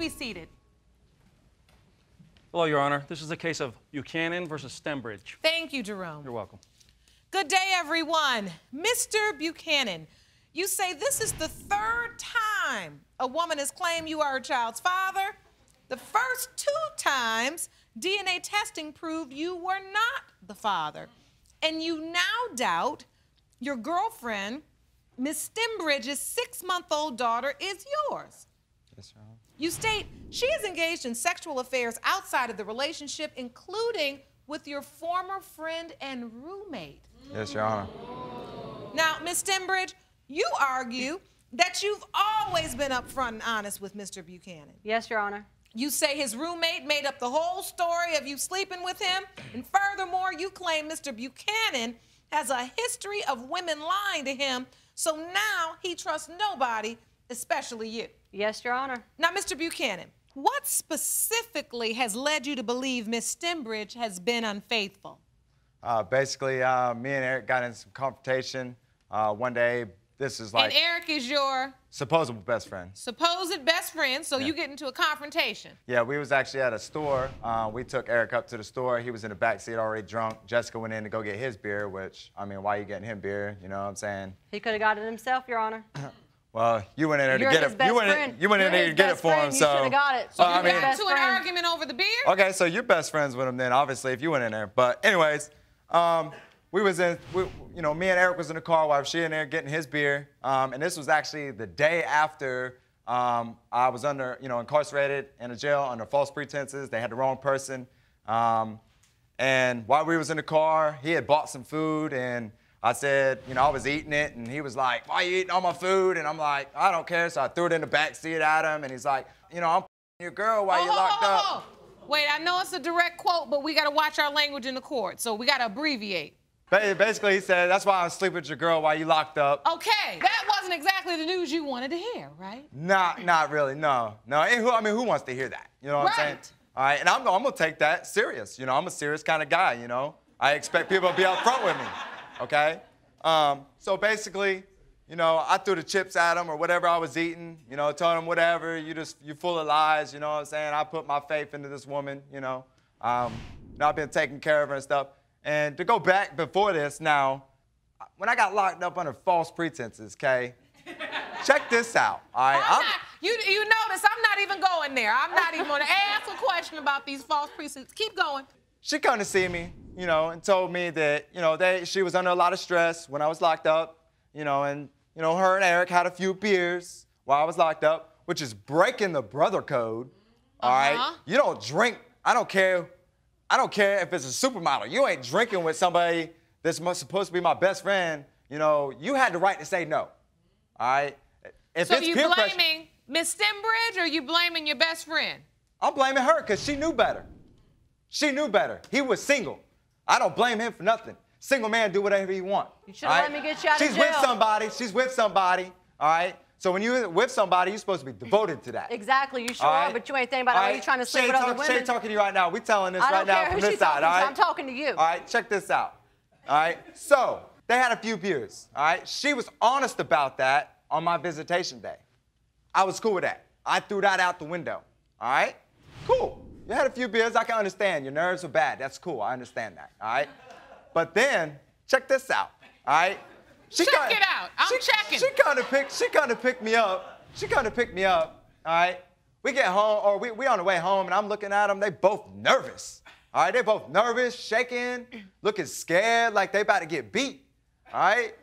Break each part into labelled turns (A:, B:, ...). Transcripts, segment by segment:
A: be seated.
B: Hello, Your Honor. This is a case of Buchanan versus Stembridge.
A: Thank you, Jerome.
B: You're welcome.
A: Good day, everyone. Mr. Buchanan, you say this is the third time a woman has claimed you are her child's father. The first 2 times, DNA testing proved you were not the father. And you now doubt your girlfriend, Miss Stembridge's 6-month-old daughter, is yours.
C: Yes, Your Honor.
A: You state she is engaged in sexual affairs outside of the relationship, including with your former friend and roommate.
C: Yes, Your Honor.
A: Now, Miss Stembridge, you argue that you've always been upfront and honest with Mr. Buchanan.
D: Yes, Your Honor.
A: You say his roommate made up the whole story of you sleeping with him, and furthermore, you claim Mr. Buchanan has a history of women lying to him, so now he trusts nobody, especially you.
D: Yes, Your Honor.
A: Now, Mr. Buchanan, what specifically has led you to believe Miss Stembridge has been unfaithful?
C: Basically, me and Eric got in some confrontation one day. This is like...
A: And Eric is your...
C: supposable best friend.
A: Supposed best friend, so
C: Yeah.
A: you get into a confrontation.
C: Yeah, we was actually at a store. We took Eric up to the store. He was in the back seat already drunk. Jessica went in to go get his beer, which, I mean, why are you getting him beer? You know what I'm saying?
D: He could have got it himself, Your Honor.
C: Well, you went in there
D: You're
C: to get
D: his
C: it.
D: best
C: You went
D: friend.
C: in there
D: You're
C: to
D: his
C: get it
D: best
C: for him.
D: friend. You
C: So
D: should have got it.
A: So
D: So
A: you
D: I mean,
A: got into an argument over the beer?
C: Okay, so you're best friends with him then, obviously, if you went in there. But anyways, me and Eric was in the car while she in there getting his beer. And this was actually the day after I was incarcerated in a jail under false pretenses. They had the wrong person. And while we was in the car, he had bought some food, and I said, I was eating it, and he was like, why are you eating all my food? And I'm like, I don't care. So I threw it in the back seat at him, and he's like, I'm your girl while you're locked up.
A: Wait, I know it's a direct quote, but we got to watch our language in the court, so we got to abbreviate.
C: Basically, he said, that's why I'm sleeping with your girl while you locked up.
A: Okay, that wasn't exactly the news you wanted to hear, right?
C: Not really, no. And who wants to hear that? You know what I'm saying? All right, and I'm going to take that serious. I'm a serious kind of guy, I expect people to be up front with me, okay? So basically, I threw the chips at him or whatever I was eating, told him whatever, you're full of lies, you know what I'm saying? I put my faith into this woman, I've been taking care of her and stuff. And to go back before this, now, when I got locked up under false pretenses, okay, check this out, all right?
A: You notice I'm not even going there. I'm not even going to ask a question about these false pretenses. Keep going.
C: She come to see me, and told me that, she was under a lot of stress when I was locked up, and, her and Eric had a few beers while I was locked up, which is breaking the brother code, all right? You don't drink. I don't care if it's a supermodel. You ain't drinking with somebody that's supposed to be my best friend. You had the right to say no, all right?
A: So you blaming Miss Stembridge, or you blaming your best friend?
C: I'm blaming her because she knew better. She knew better. He was single. I don't blame him for nothing. Single man do whatever he want.
D: You should have let me get you out of jail.
C: She's with somebody. She's with somebody, all right? So when you're with somebody, you're supposed to be devoted to that.
D: Exactly, you sure are, but you ain't thinking about how you trying to sleep with other women.
C: She ain't talking to you right now. We telling this right now from this side, all right?
D: I'm talking to you.
C: All right, check this out, all right? So they had a few beers, all right? She was honest about that on my visitation day. I was cool with that. I threw that out the window, all right? Cool. You had a few beers, I can understand. Your nerves are bad. That's cool, I understand that, all right? But then, check this out, all right?
A: Check it out. I'm checking.
C: She kind of picked me up. She kind of picked me up, all right? We get home, or we on the way home, and I'm looking at them. They both nervous, all right? They both nervous, shaking, looking scared, like they about to get beat, all right?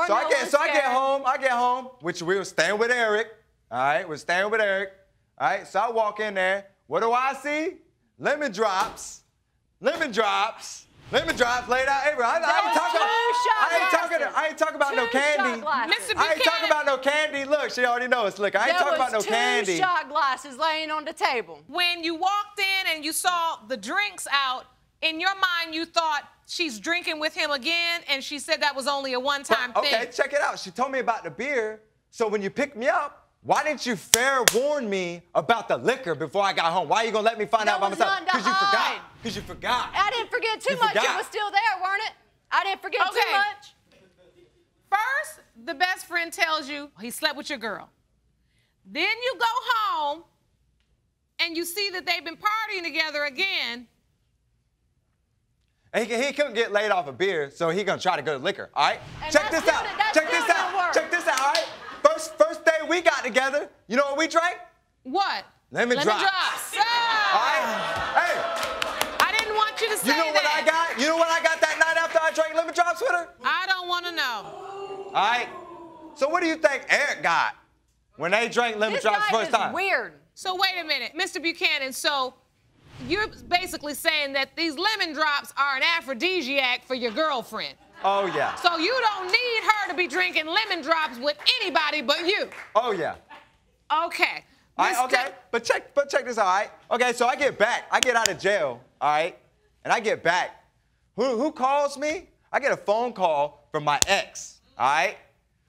C: So I get home, which we were staying with Eric, all right? We're staying with Eric, all right? So I walk in there. What do I see? Lemon drops laid out everywhere. I ain't talking about no candy. I ain't talking about no candy. Look, she already knows. Look, I ain't talking about no candy.
D: There was 2 shot glasses laying on the table.
A: When you walked in and you saw the drinks out, in your mind you thought she's drinking with him again, and she said that was only a one-time thing.
C: Okay, check it out. She told me about the beer. So when you picked me up, why didn't you fair warn me about the liquor before I got home? Why are you gonna let me find out by myself? Because you forgot. Because you forgot.
D: I didn't forget too much. It was still there, weren't it? I didn't forget too much.
A: First, the best friend tells you he slept with your girl. Then you go home and you see that they've been partying together again.
C: And he couldn't get laid off a beer, so he gonna try to go to liquor, all right?
D: And
C: Check this out, check this out, check this out, all right? First day we got together, you know what we drank?
A: What?
C: Lemon drops.
A: Ah.
C: All right? Hey.
A: I didn't want you to say that.
C: You know what I got? You know what I got that night after I drank lemon drops with her?
A: I don't want to know.
C: All right? So what do you think Eric got when they drank lemon drops the first time?
D: This guy is weird.
A: So wait a minute, Mr. Buchanan, so you're basically saying that these lemon drops are an aphrodisiac for your girlfriend.
C: Oh, yeah.
A: So you don't need her to be drinking lemon drops with anybody but you.
C: Oh, yeah.
A: Okay.
C: All right, okay, but check this out, all right? Okay, so I get out of jail, all right? And I get back. Who calls me? I get a phone call from my ex, all right?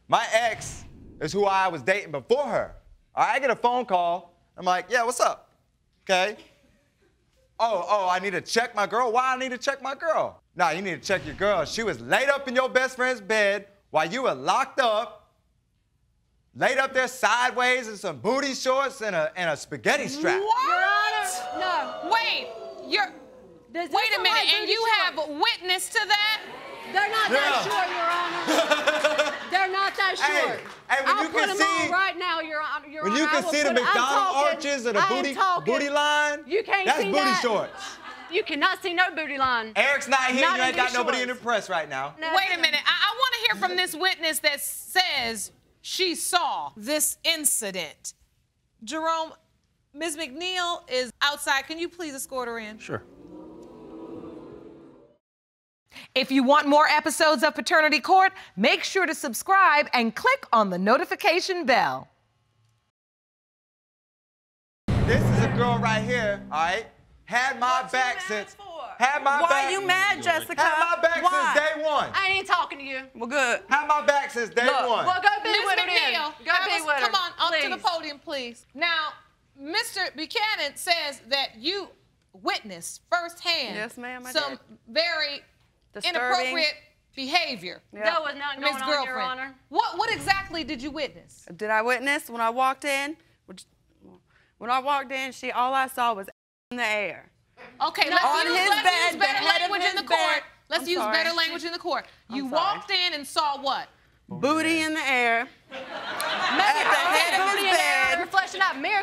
C: My ex is who I was dating before her. All right, I get a phone call. I'm like, yeah, what's up? Okay. Oh, I need to check my girl. Why I need to check my girl? Nah, you need to check your girl. She was laid up in your best friend's bed while you were locked up, laid up there sideways in some booty shorts and a spaghetti strap.
A: What?
D: Your Honor, no.
A: Wait, wait a minute, and you have witness to that?
D: They're not that short, Your Honor. They're not that short.
C: Hey, when
D: I'll
C: you
D: put
C: can
D: them
C: see,
D: on right now, Your Honor.
C: when you can see the McDonald's arches and the booty line,
D: you can't
C: that's
D: see
C: booty
D: that.
C: shorts.
D: You cannot see no booty line.
C: Eric's not here.
D: Not
C: You ain't
D: in
C: got
D: these
C: nobody in the
D: shorts.
C: press right now.
D: No.
A: Wait a minute, I want to hear from this witness that says she saw this incident. Jerome, Ms. McNeil is outside. Can you please escort her in?
B: Sure.
A: If you want more episodes of Paternity Court, make sure to subscribe and click on the notification bell.
C: This is a girl right here, all right? Had my back since. Had my back.
E: Why you mad, Jessica?
C: Had my back
E: Why?
C: since day one.
D: I ain't talking to you.
E: Well, good.
C: Had my back since day one.
D: Well, go be
A: Ms.
D: with her then.
A: McNeil,
D: Go be with her.
A: come on, up to the
D: please.
A: podium, please. Now, Mr. Buchanan says that you witnessed firsthand
E: Yes, ma'am, I
A: some
E: did.
A: very
E: Disturbing.
A: inappropriate behavior.
E: Yeah.
D: That was not
A: Ms.
D: going on, Your
A: Girlfriend.
D: Honor.
A: What exactly did you witness?
E: Did I witness when I walked in? When I walked in, all I saw was in the air.
A: Okay,
E: On
A: let's
E: his
A: use
E: bed, the
A: better
E: head of
A: language in the
E: his
A: court.
E: bed.
A: Let's
E: I'm
A: use
E: sorry.
A: better language in the court. You
E: sorry.
A: walked in and saw what?
E: Booty in the air.
D: Maybe
E: At the head of
D: booty
E: his
D: in the air,
E: bed.
D: reflection out mirror.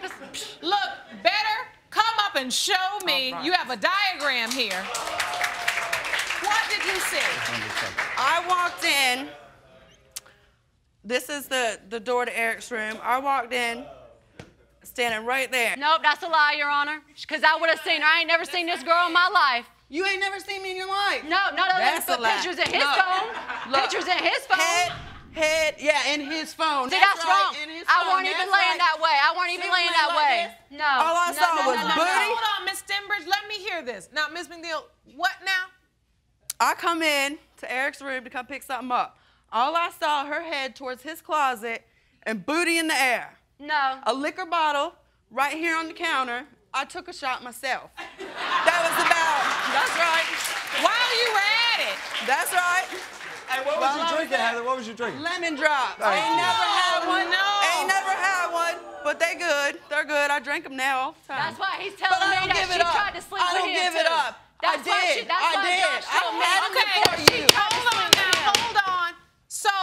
A: Look, better come up and show me.
E: All right.
A: You have a diagram here. What did you see?
E: I walked in. This is the door to Eric's room. I walked in, standing right there.
D: Nope, that's a lie, Your Honor. Because I would have seen her. I ain't never seen this girl in my life.
E: You ain't never seen me in your life.
D: No, not other
E: That's
D: than
E: a lie.
D: pictures in his
E: Look,
D: phone.
E: look.
D: Pictures in his phone.
E: Yeah, in his phone.
D: See, that's
E: right,
D: wrong.
E: in his
D: I
E: phone.
D: weren't even
E: That's
D: laying
E: right.
D: that way. I weren't even
E: See,
D: laying
E: when
D: that
E: I like
D: way.
E: this,
D: No.
E: all I
D: no,
E: saw
D: no,
E: was
D: no, no,
E: booty.
D: no.
A: Hold on, Miss Stembridge. Let me hear this. Now, Ms. McNeil, what now?
E: I come in to Eric's room to come pick something up. All I saw, her head towards his closet and booty in the air.
D: No.
E: A liquor bottle right here on the counter. I took a shot myself. That was that's right.
A: While you were at it.
E: That's right.
C: Hey, what was you drinking, Heather? What was you drinking?
E: Lemon drops.
C: Thank
E: Ain't
C: you.
E: never had one.
A: No.
E: Ain't never had one, but they good. They're good. I drink them now all the time.
D: That's why he's
E: But
D: telling
E: I
D: me
E: don't
D: that
E: give
D: she
E: it up.
D: tried to sleep
E: I
D: with
E: don't
D: him,
E: give it
D: too.
E: up.
D: That's
E: I
D: why
E: did.
D: she- that's
E: I
D: why
E: did.
D: Josh
E: I
D: told
E: don't
D: me.
E: have it
A: Okay,
E: for you.
A: hold on now, hold on. So,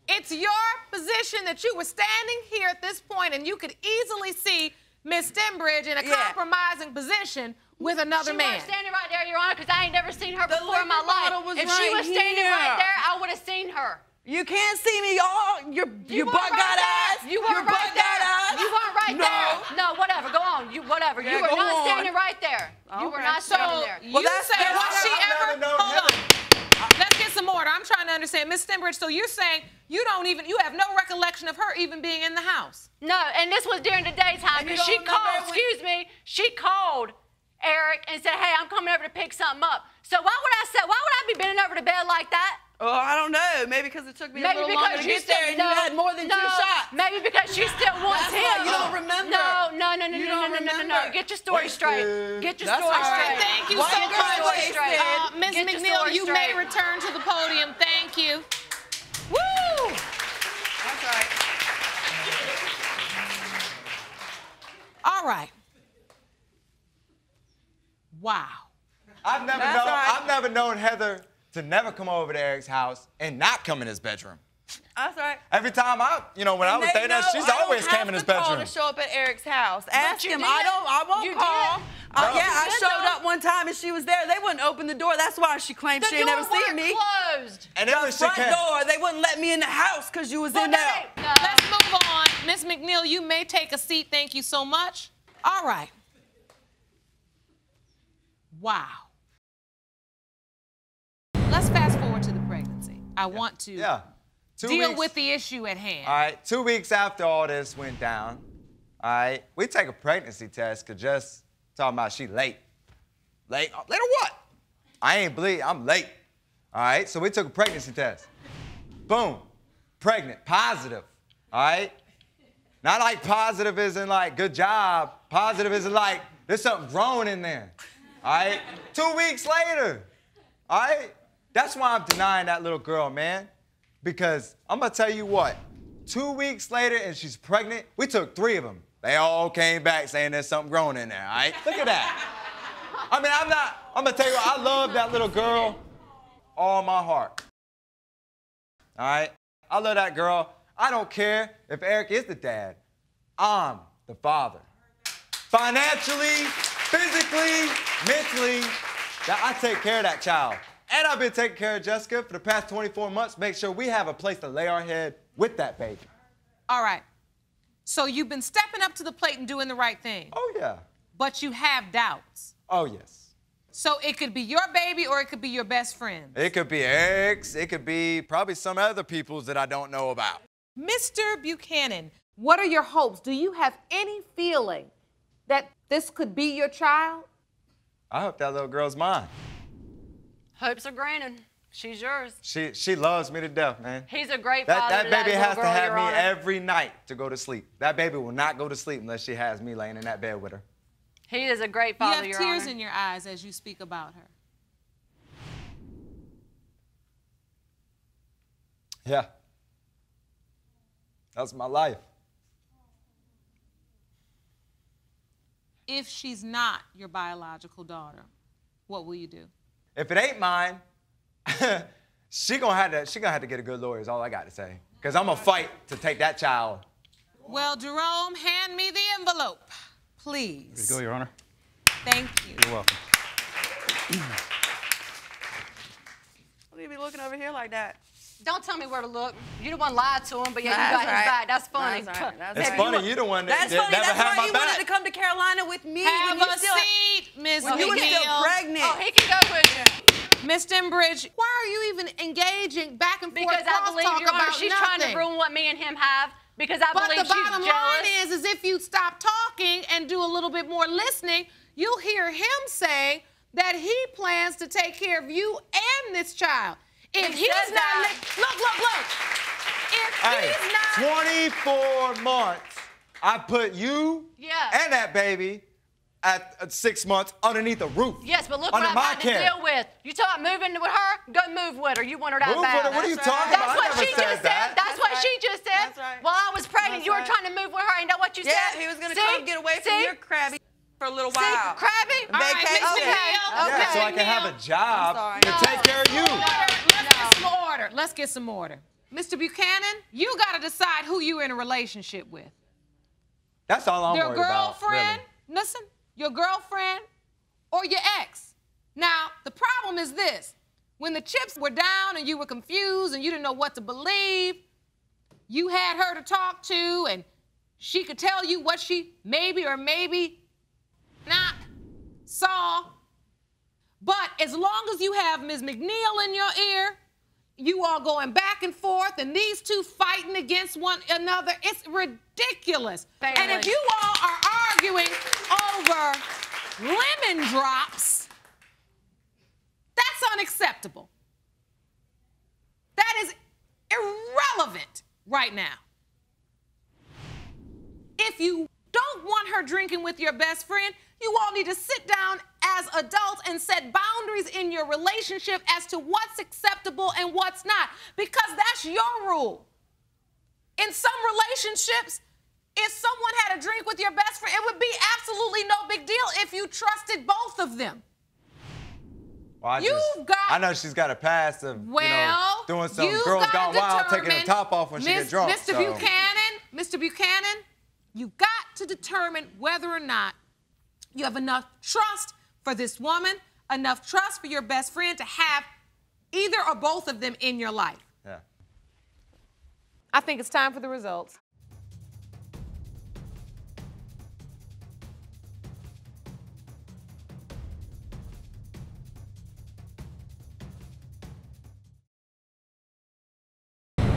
A: it's your position that you were standing here at this point and you could easily see Miss Stembridge in a
E: Yeah.
A: compromising position with another
D: She
A: man.
D: wasn't standing right there, Your Honor, because I ain't never seen her
E: The
D: before in my
E: liquor bottle
D: life.
E: was
D: If she
E: right
D: was standing
E: here.
D: right there, I would have seen her.
E: You can't see me all. Your
D: You
E: butt
D: weren't
E: got
D: right there.
E: eyes.
D: You
E: Your
D: weren't
E: butt
D: right
E: got
D: there.
E: eyes.
D: You weren't right
E: No.
D: there. No, whatever. Go on. You
E: Yeah,
D: were
E: go
D: not
E: on.
D: standing right there. You were
E: Okay.
D: not
A: So,
D: standing there.
A: you
E: Well, that's-
A: say,
E: that's-
A: was she
C: I've
A: ever,
C: never known
A: hold
C: Heather.
A: on. Let's get some order. I'm trying to understand. Miss Stembridge, so you're saying you have no recollection of her even being in the house?
D: No, and this was during the daytime
E: And you
D: because she
E: don't remember
D: called, she called Eric and said, hey, I'm coming over to pick something up. So why would I be bending over to bed like that?
E: Oh, I don't know. Maybe because it took me a
D: Maybe
E: little longer
D: because
E: to
D: you
E: get there and
D: still,
E: you had more than 2 shots.
D: Maybe because she still wants
E: That's
D: him.
E: why you don't remember.
D: No.
E: You don't remember.
D: Get your story straight. Get your
E: That's
D: story
E: all right.
D: straight.
A: Thank you
E: Why
A: so
E: you
A: much.
E: got wasted?
A: Ms.
D: Get your
A: McNeil,
D: story
A: you may
D: straight.
A: return to the podium. Thank you. Woo!
E: That's right.
A: All right. Wow.
C: I've never known Heather to never come over to Eric's house and not come in his bedroom.
E: That's right.
C: Every time when I was dating her, she's always came in his bedroom.
E: I don't have to call to show up at Eric's house. Ask
D: you
E: him.
D: did.
E: I won't
D: You
E: call.
D: did.
E: Yeah, I
D: did,
E: showed
D: though.
E: up one time and she was there. They wouldn't open the door. That's why she claimed
D: The
E: she had
D: door
E: never seen me.
D: closed.
C: And then when
E: The
C: she
E: front
C: came,
E: door. They wouldn't let me in the house because you was in there.
D: No.
A: Let's move on. Miss McNeil, you may take a seat. Thank you so much. All right. Wow. Let's fast forward to the pregnancy. I want to deal with the issue at hand.
C: All right, 2 weeks after all this went down, all right, we take a pregnancy test because just talking about she late. Late? Late or what? I ain't bleed, I'm late. All right, so we took a pregnancy test. Boom, pregnant, positive, all right? Not like positive as in like good job. Positive as in like there's something growing in there, all right? 2 weeks later, all right? That's why I'm denying that little girl, man. Because I'm gonna tell you what, 2 weeks later and she's pregnant, we took 3 of them. They all came back saying there's something growing in there, all right? Look at that. I mean, I'm gonna tell you what, I love that little girl all my heart. All right? I love that girl. I don't care if Eric is the dad. I'm the father. Financially, physically, mentally, I take care of that child. And I've been taking care of Jessica for the past 24 months, make sure we have a place to lay our head with that baby.
A: All right. So you've been stepping up to the plate and doing the right thing.
C: Oh, yeah.
A: But you have doubts.
C: Oh, yes.
A: So it could be your baby or it could be your best friend.
C: It could be Eric's. It could be probably some other people's that I don't know about.
A: Mr. Buchanan, what are your hopes? Do you have any feeling that this could be your child?
C: I hope that little girl's mine.
D: Hopes are granted. She's yours.
C: She loves me to death, man.
D: He's a great father.
C: That baby
D: little
C: has to
D: girl,
C: have
D: Your
C: me
D: Honor.
C: every night to go to sleep. That baby will not go to sleep unless she has me laying in that bed with her.
D: He is a great
A: You
D: father,
A: have
D: Your
A: tears
D: Honor.
A: in your eyes as you speak about her.
C: Yeah. That's my life.
A: If she's not your biological daughter, what will you do?
C: If it ain't mine, she gonna have to get a good lawyer is all I got to say. Because I'm gonna fight to take that child.
A: Well, Jerome, hand me the envelope, please.
B: Here you go, Your Honor.
A: Thank you.
B: You're welcome.
E: What do you be looking over here like that?
D: Don't tell me where to look. You the one lied to him, but yeah, you
E: That's
D: got his
E: right.
D: back. That's funny.
E: That's right. That's
C: It's
E: right.
C: funny, you the one that
E: That's funny.
C: never
E: That's
C: had
E: why
C: my
E: you
C: back.
E: wanted to come to Carolina with me
A: Have
E: when you
A: a
E: still
A: seat, Ms.
E: when you were still
A: McNeil.
E: pregnant.
D: Oh, he can go with you.
A: Miss Stembridge, why are you even engaging back and forth
D: Because I believe,
A: crosstalk
D: Your Honor,
A: about
D: she's
A: nothing?
D: trying to ruin what me and him have. Because I
A: But
D: believe
A: the
D: she's
A: bottom
D: jealous.
A: line is if you stop talking and do a little bit more listening, you'll hear him say that he plans to take care of you and this child. If
D: He
A: he's
D: says
A: not,
D: that.
A: look. If
C: Hey,
A: he's not,
C: 24 months, I put you and that baby at 6 months underneath a roof.
D: Yes, but look
C: under
D: what
C: my
D: I've had to
C: care.
D: deal with. You talk about moving with her? Go move with her. You want her that
C: Move with
D: bad.
C: her? What are you
E: That's
C: talking
E: right.
C: about?
D: That's what
C: I never
D: she
C: said
D: just
C: that.
D: said. That's what
E: right.
D: she just said.
E: That's right.
D: While I was pregnant,
E: That's
D: you were
E: right.
D: trying to move with her. Ain't that what you
E: Yeah,
D: said?
E: he was gonna
D: See?
E: come get away from
D: See?
E: your crabby for a little
D: See?
E: while.
D: Crabby?
A: All right, Miss
E: Vacation.
A: McNeil.
C: Yeah, so I can have a job
E: I'm sorry.
C: to take care of you.
A: Let's get some order. Mr. Buchanan, you got to decide who you're in a relationship with.
C: That's all I'm
A: Your
C: worried about,
A: girlfriend,
C: really.
A: listen, your girlfriend or your ex. Now, the problem is this. When the chips were down and you were confused and you didn't know what to believe, you had her to talk to and she could tell you what she maybe or maybe not saw. But as long as you have Ms. McNeil in your ear, you all going back and forth and these two fighting against one another, it's ridiculous.
D: Family.
A: And if you all are arguing over lemon drops, that's unacceptable. That is irrelevant right now. If you don't want her drinking with your best friend, you all need to sit down as adults and set boundaries in your relationship as to what's acceptable and what's not, because that's your rule. In some relationships, if someone had a drink with your best friend, it would be absolutely no big deal if you trusted both of them.
C: Well, I know she's got a past of, doing some girls gone wild, taking the top off when she gets drunk.
A: Mr. Buchanan, you got to determine whether or not you have enough trust for this woman, enough trust for your best friend to have either or both of them in your life.
C: Yeah.
A: I think it's time for the results.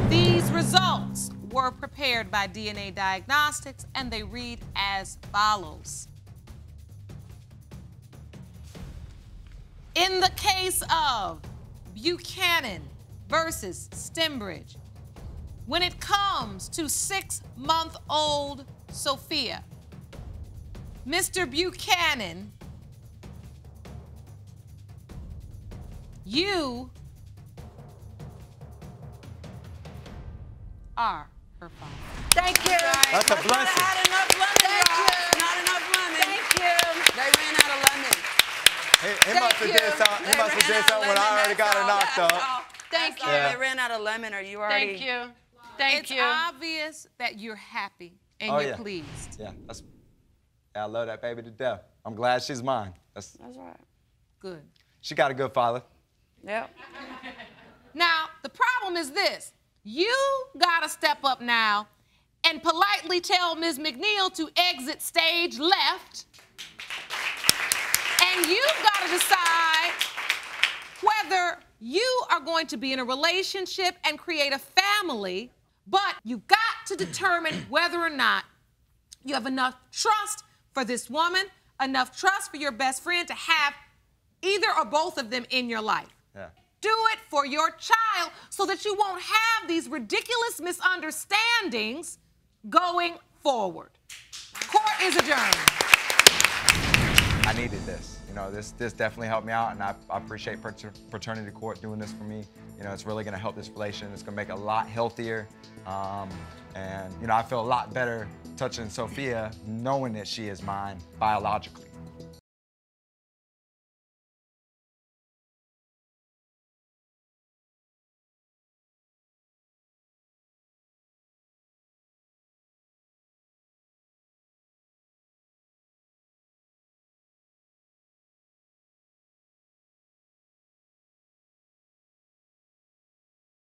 A: These results were prepared by DNA Diagnostics, and they read as follows. In the case of Buchanan versus Stembridge, when it comes to 6-month-old Sophia, Mr. Buchanan, you are her father.
D: Thank you.
C: That's a blessing.
E: Not enough lemon, y'all. Not enough lemon.
D: Thank you.
E: They ran out of lemon.
C: He must have did something. He must have did something when I already got her knocked up.
D: Thank you.
E: They ran out of lemon, or you already.
D: Thank you. Thank you.
A: It's obvious that you're happy and you're pleased.
C: Yeah, I love that baby to death. I'm glad she's mine.
E: That's right.
A: Good.
C: She got a good father.
E: Yep.
A: Now, the problem is this. You gotta step up now and politely tell Ms. McNeil to exit stage left. And you've gotta decide whether you are going to be in a relationship and create a family, but you've got to determine whether or not you have enough trust for this woman, enough trust for your best friend to have either or both of them in your life.
C: Yeah.
A: Do it for your child so that you won't have these ridiculous misunderstandings going forward. Court is adjourned.
C: I needed this. This definitely helped me out, and I appreciate Paternity Court doing this for me. It's really gonna help this relation. It's gonna make it a lot healthier. And I feel a lot better touching Sophia knowing that she is mine biologically.